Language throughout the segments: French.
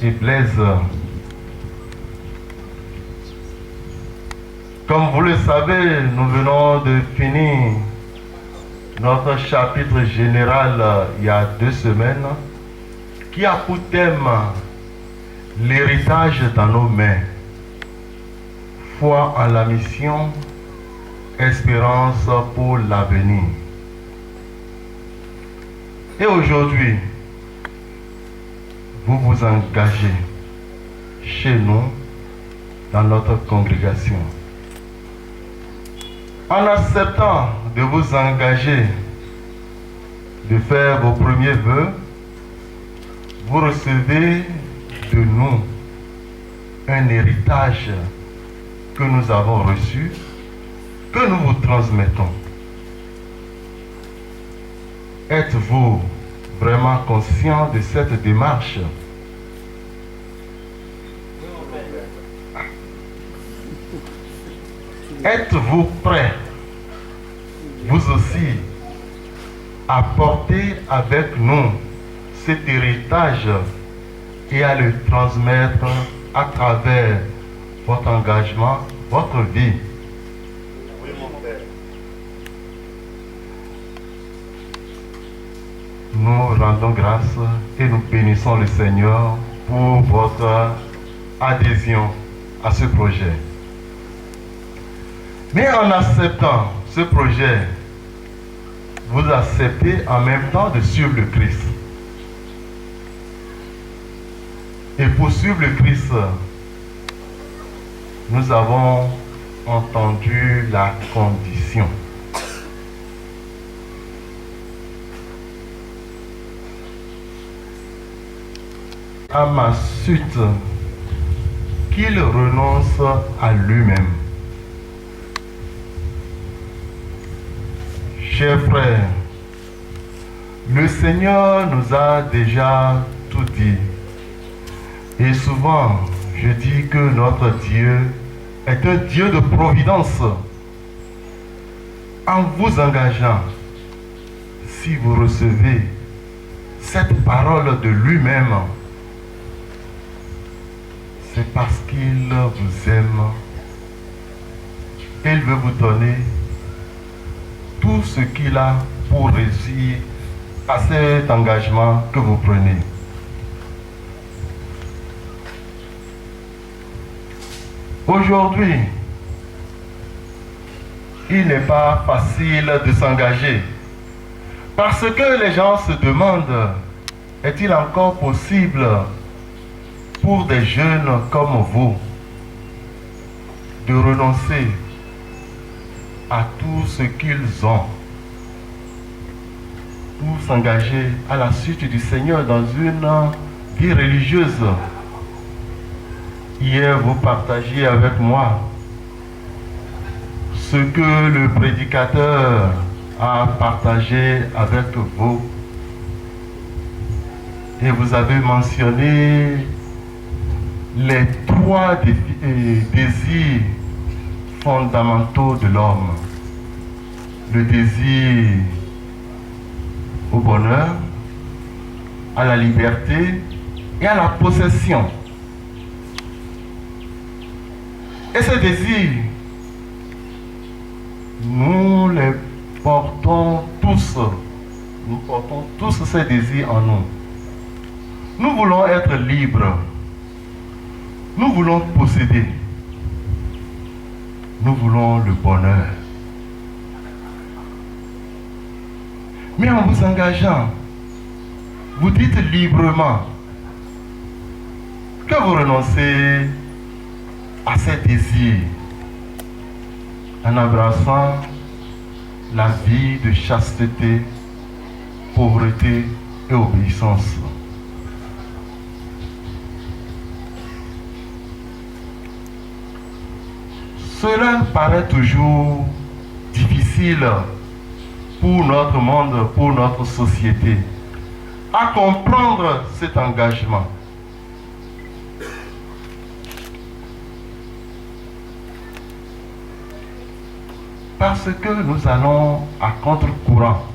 et Blaise. Comme vous le savez, nous venons de finir notre chapitre général il y a 2 semaines qui a pour thème l'héritage dans nos mains. Foi en la mission, espérance pour l'avenir. Et aujourd'hui, vous vous engagez chez nous dans notre congrégation. En acceptant de vous engager, de faire vos premiers vœux, vous recevez de nous un héritage que nous avons reçu, que nous vous transmettons. Êtes-vous vraiment conscient de cette démarche? Êtes-vous prêt, vous aussi, à porter avec nous cet héritage et à le transmettre à travers votre engagement, votre vie? Oui, mon Père. Nous rendons grâce et nous bénissons le Seigneur pour votre adhésion à ce projet. Mais en acceptant ce projet, vous acceptez en même temps de suivre le Christ. Et pour suivre le Christ, nous avons entendu la condition. À ma suite, qu'il renonce à lui-même. Chers frères, le Seigneur nous a déjà tout dit. Et souvent, je dis que notre Dieu est un Dieu de providence. En vous engageant, si vous recevez cette parole de lui-même, c'est parce qu'il vous aime. Il veut vous donner tout ce qu'il a pour réussir à cet engagement que vous prenez. Aujourd'hui, il n'est pas facile de s'engager parce que les gens se demandent, est-il encore possible pour des jeunes comme vous de renoncer à tout ce qu'ils ont pour s'engager à la suite du Seigneur dans une vie religieuse? Hier, vous partagiez avec moi ce que le prédicateur a partagé avec vous. Et vous avez mentionné les 3 désirs fondamentaux de l'homme. Le désir au bonheur, à la liberté et à la possession. Et ces désirs, nous les portons tous. Nous portons tous ces désirs en nous. Nous voulons être libres. Nous voulons posséder. Nous voulons le bonheur. Mais en vous engageant, vous dites librement que vous renoncez à ces désirs en embrassant la vie de chasteté, pauvreté et obéissance. Cela paraît toujours difficile pour notre monde, pour notre société, à comprendre cet engagement. Parce que nous allons à contre-courant.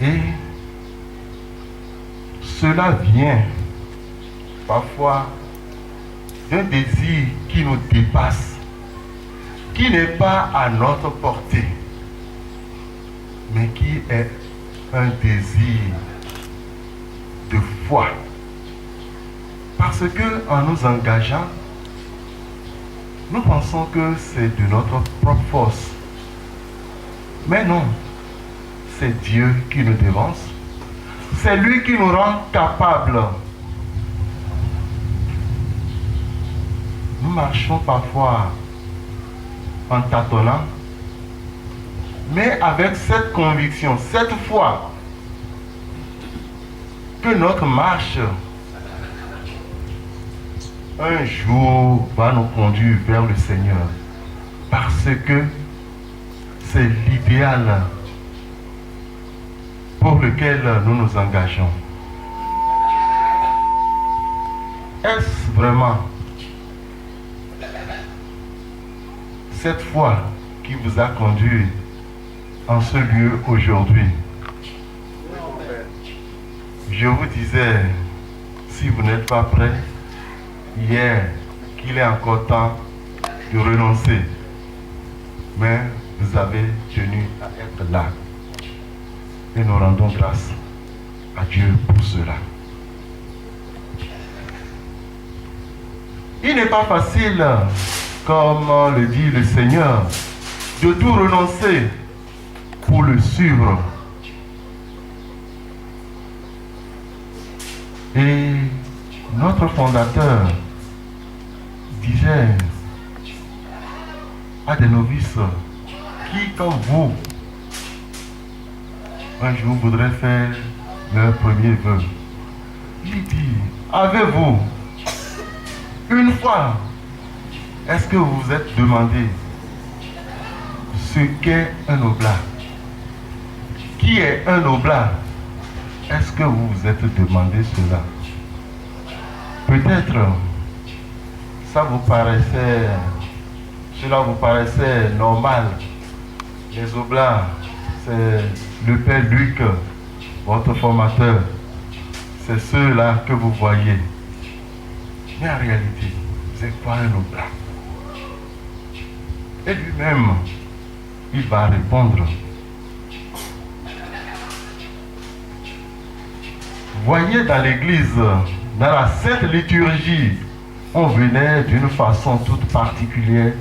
Et cela vient parfois d'un désir qui nous dépasse, qui n'est pas à notre portée, mais qui est un désir de foi. Parce que en nous engageant, nous pensons que c'est de notre propre force. Mais non, c'est Dieu qui nous devance. C'est lui qui nous rend capables. Nous marchons parfois en tâtonnant, mais avec cette conviction, cette foi, que notre marche, un jour, va nous conduire vers le Seigneur. Parce que c'est l'idéal pour lequel nous nous engageons. Est-ce vraiment cette foi qui vous a conduit en ce lieu aujourd'hui? Je vous disais, si vous n'êtes pas prêt, hier, qu'il est encore temps de renoncer. Mais vous avez tenu à être là. Et nous rendons grâce à Dieu pour cela. Il n'est pas facile, comme le dit le Seigneur, de tout renoncer pour le suivre. Et notre fondateur disait à des novices qui, comme vous, un jour voudraient faire leur premier vœu. Il dit, avez-vous une fois, est-ce que vous vous êtes demandé ce qu'est un oblat? Qui est un oblat? Est-ce que vous vous êtes demandé cela? Peut-être cela vous paraissait normal. Les oblats, c'est le Père Luc, votre formateur. C'est ceux-là que vous voyez. Mais en réalité, c'est quoi un oblat? Et lui-même, il va répondre. Voyez dans l'église, dans la sainte liturgie, on venait d'une façon toute particulière,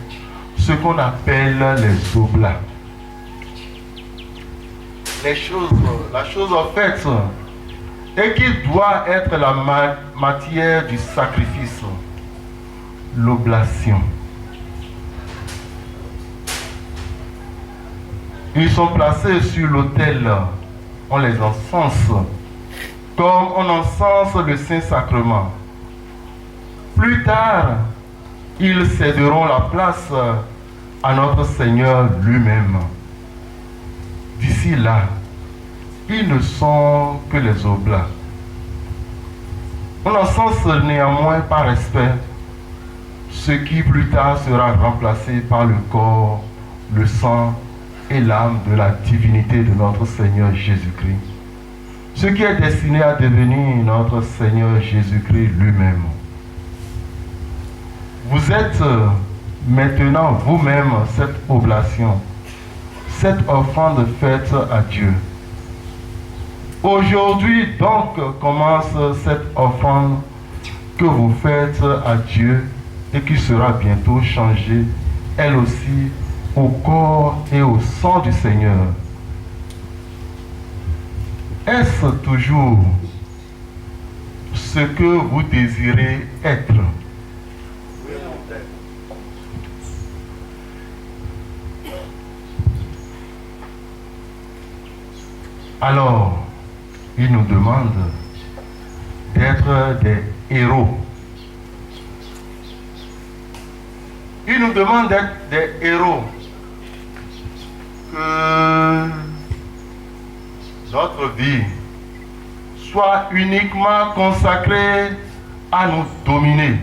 ce qu'on appelle les oblats. La chose en fait, et qui doit être la matière du sacrifice, l'oblation. Ils sont placés sur l'autel, on les encense, comme on encense le Saint-Sacrement. Plus tard, ils céderont la place à notre Seigneur lui-même. D'ici là, ils ne sont que les oblats. On encense néanmoins par respect ce qui plus tard sera remplacé par le corps, le sang et l'âme de la divinité de notre Seigneur Jésus-Christ. Ce qui est destiné à devenir notre Seigneur Jésus-Christ lui-même. Vous êtes maintenant vous-même cette oblation, cette offrande faite à Dieu. Aujourd'hui donc commence cette offrande que vous faites à Dieu et qui sera bientôt changée, elle aussi, au corps et au sang du Seigneur. Est-ce toujours ce que vous désirez être? Oui, mon Père. Alors, il nous demande d'être des héros. Il nous demande d'être des héros. Que notre vie soit uniquement consacrée à nous dominer,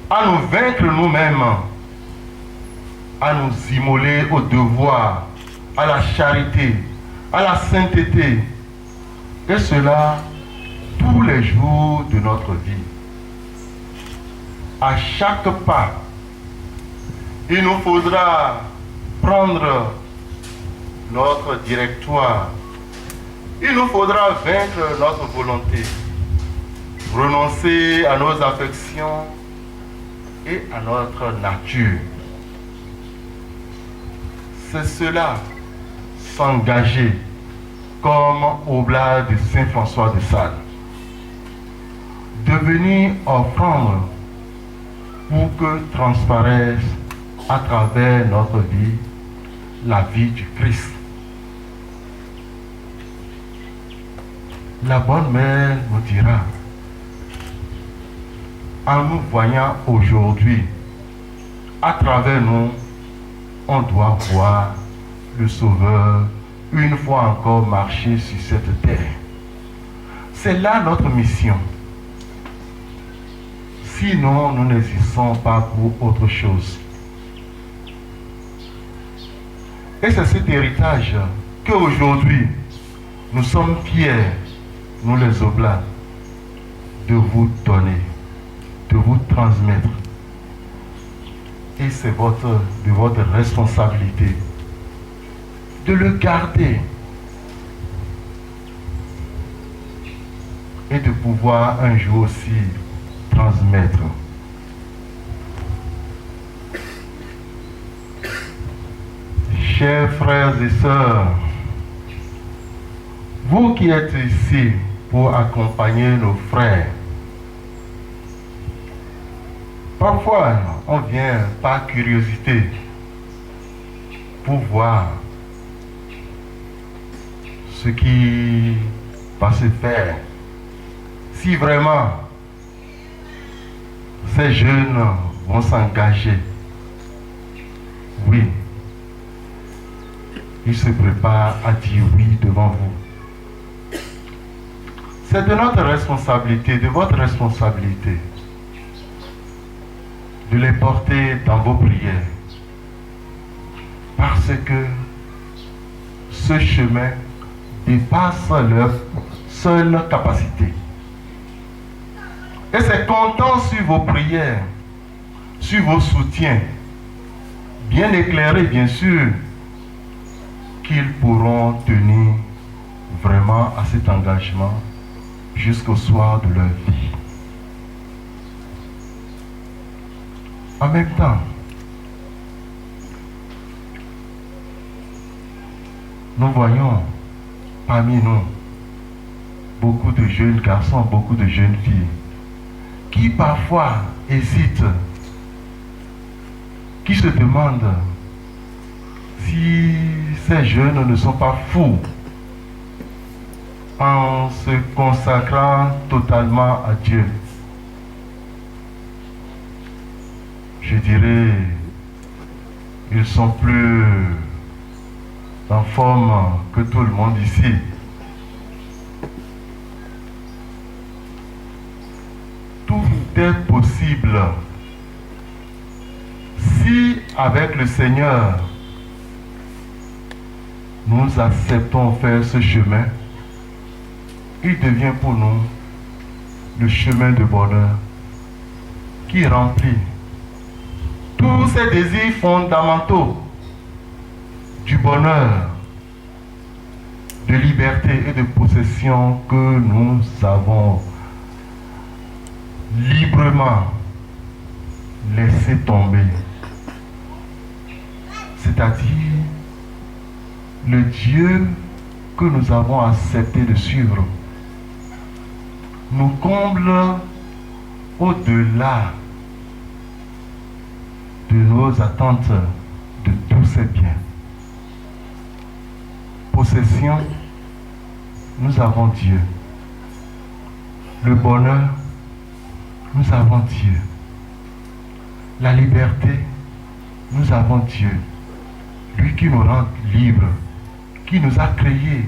à nous vaincre nous-mêmes, à nous immoler au devoir, à la charité, à la sainteté, Et cela tous les jours de notre vie. À chaque pas, il nous faudra prendre notre directoire. Il nous faudra vaincre notre volonté, renoncer à nos affections et à notre nature. C'est cela, s'engager comme oblate de Saint François de Sales. Devenir offrande pour que transparaisse à travers notre vie la vie du Christ. La bonne mère nous dira, en nous voyant aujourd'hui, à travers nous, on doit voir le Sauveur une fois encore marcher sur cette terre. C'est là notre mission. Sinon, nous n'existons pas pour autre chose. Et c'est cet héritage qu'aujourd'hui, nous sommes fiers, nous les oblates, de vous donner, de vous transmettre. Et c'est de votre responsabilité de le garder et de pouvoir un jour aussi transmettre. Chers frères et sœurs, vous qui êtes ici pour accompagner nos frères, parfois on vient par curiosité pour voir ce qui va se faire. Si vraiment ces jeunes vont s'engager, oui, ils se préparent à dire oui devant vous. C'est de notre responsabilité, de votre responsabilité, de les porter dans vos prières. Parce que ce chemin dépasse leur seule capacité. Et c'est comptant sur vos prières, sur vos soutiens, bien éclairés bien sûr, qu'ils pourront tenir vraiment à cet engagement jusqu'au soir de leur vie. En même temps, nous voyons parmi nous beaucoup de jeunes garçons, beaucoup de jeunes filles qui parfois hésitent, qui se demandent si ces jeunes ne sont pas fous en se consacrant totalement à Dieu. Je dirais, ils sont plus en forme que tout le monde ici. Tout est possible si, avec le Seigneur, nous acceptons faire ce chemin. Il devient pour nous le chemin de bonheur qui remplit tous ces désirs fondamentaux du bonheur, de liberté et de possession que nous avons librement laissé tomber. C'est-à-dire le Dieu que nous avons accepté de suivre nous comble au-delà de nos attentes de tous ces biens. Possession, nous avons Dieu. Le bonheur, nous avons Dieu. La liberté, nous avons Dieu. Lui qui nous rend libres, qui nous a créés.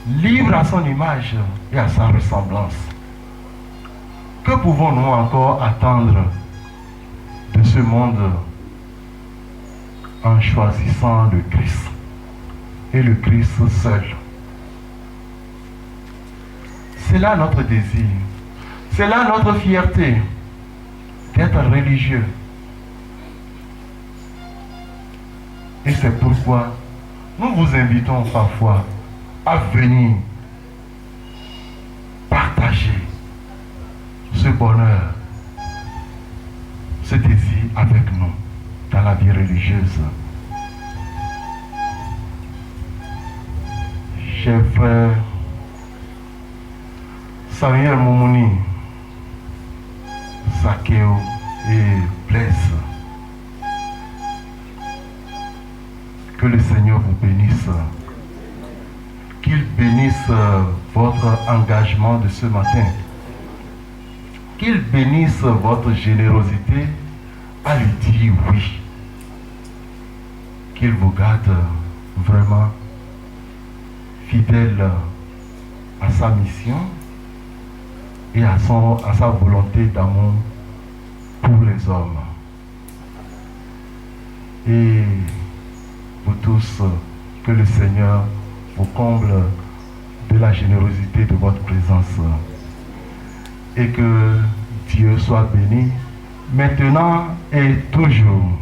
Libres à son image et à sa ressemblance. Que pouvons-nous encore attendre de ce monde en choisissant le Christ? et le Christ seul. C'est là notre désir. C'est là notre fierté d'être religieux. Et c'est pourquoi nous vous invitons parfois à venir partager ce bonheur, ce désir avec nous dans la vie religieuse. Chers frères, Samuel Moumouni, Sakeo et Blaise, que le Seigneur vous bénisse, qu'il bénisse votre engagement de ce matin, qu'il bénisse votre générosité à lui dire oui, qu'il vous garde vraiment fidèle à sa mission et à sa volonté d'amour pour les hommes. Et vous tous, que le Seigneur vous comble de la générosité de votre présence et que Dieu soit béni maintenant et toujours.